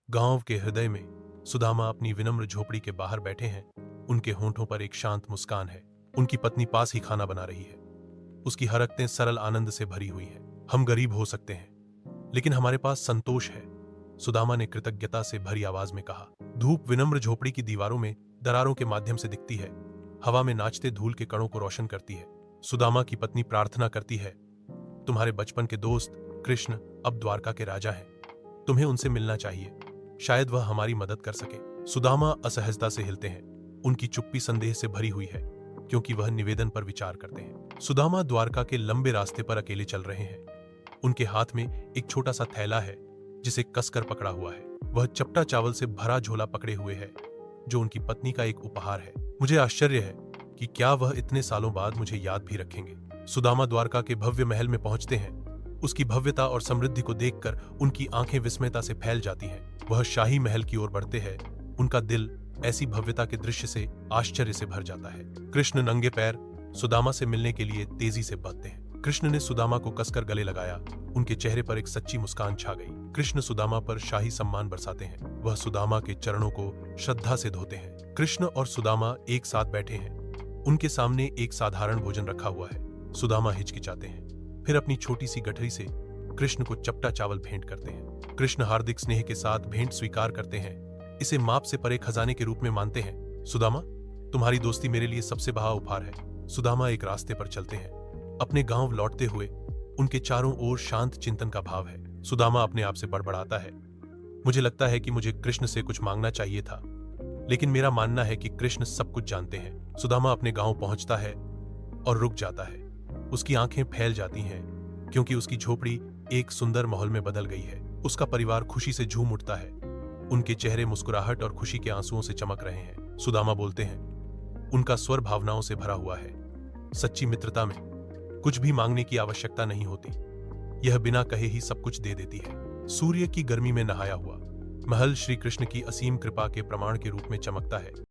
गांव के हृदय में सुदामा अपनी विनम्र झोपड़ी के बाहर बैठे हैं। उनके होंठों पर एक शांत मुस्कान है। उनकी पत्नी पास ही खाना बना रही है। उसकी हरकतें सरल आनंद से भरी हुई हैं। हम गरीब हो सकते हैं, लेकिन हमारे पास संतोष है, सुदामा ने कृतज्ञता से भरी आवाज में कहा। धूप विनम्र झोपड़ी की दीवारों में दरारों के माध्यम से दिखती है, हवा में नाचते धूल के कणों को रोशन करती है। सुदामा की पत्नी प्रार्थना करती है, तुम्हारे बचपन के दोस्त कृष्ण अब द्वारका के राजा हैं, तुम्हें उनसे मिलना चाहिए, शायद वह हमारी मदद कर सके। सुदामा असहजता से हिलते हैं। उनकी चुप्पी संदेह से भरी हुई है, क्योंकि वह निवेदन पर विचार करते हैं। सुदामा द्वारका के लंबे रास्ते पर अकेले चल रहे हैं। उनके हाथ में एक छोटा सा थैला है, जिसे कसकर पकड़ा हुआ है। वह चपटा चावल से भरा झोला पकड़े हुए है, जो उनकी पत्नी का एक उपहार है। मुझे आश्चर्य है कि क्या वह इतने सालों बाद मुझे याद भी रखेंगे। सुदामा द्वारका के भव्य महल में पहुंचते हैं। उसकी भव्यता और समृद्धि को देखकर उनकी आंखें विस्मयता से फैल जाती हैं। वह शाही महल की ओर बढ़ते हैं। उनका दिल ऐसी भव्यता के दृश्य से आश्चर्य से भर जाता है। कृष्ण नंगे पैर सुदामा से मिलने के लिए तेजी से बढ़ते हैं। कृष्ण ने सुदामा को कसकर गले लगाया। उनके चेहरे पर एक सच्ची मुस्कान छा गई। कृष्ण सुदामा पर शाही सम्मान बरसाते हैं। वह सुदामा के चरणों को श्रद्धा से धोते हैं। कृष्ण और सुदामा एक साथ बैठे हैं। उनके सामने एक साधारण भोजन रखा हुआ है। सुदामा हिचकिचाते हैं, फिर अपनी छोटी सी गठरी से कृष्ण को चपटा चावल भेंट करते हैं। कृष्ण हार्दिक स्नेह के साथ भेंट स्वीकार करते हैं। इसे माप से परे खजाने के रूप में मानते हैं। सुदामा, तुम्हारी दोस्ती मेरे लिए सबसे बड़ा उपहार है। सुदामा एक रास्ते पर चलते हैं। अपने गांव लौटते हुए उनके चारों ओर शांत चिंतन का भाव है। सुदामा अपने आप से बड़बड़ाता है, मुझे लगता है कि मुझे कृष्ण से कुछ मांगना चाहिए था, लेकिन मेरा मानना है कि कृष्ण सब कुछ जानते हैं। सुदामा अपने गांव पहुंचता है और रुक जाता है। उसकी आंखें फैल जाती हैं, क्योंकि उसकी झोपड़ी एक सुंदर माहौल में बदल गई है। उसका परिवार खुशी से झूम उठता है। उनके चेहरे मुस्कुराहट और खुशी के आंसुओं से चमक रहे हैं। सुदामा बोलते हैं, उनका स्वर भावनाओं से भरा हुआ है। सच्ची मित्रता में कुछ भी मांगने की आवश्यकता नहीं होती, यह बिना कहे ही सब कुछ दे देती है। सूर्य की गर्मी में नहाया हुआ महल श्री कृष्ण की असीम कृपा के प्रमाण के रूप में चमकता है।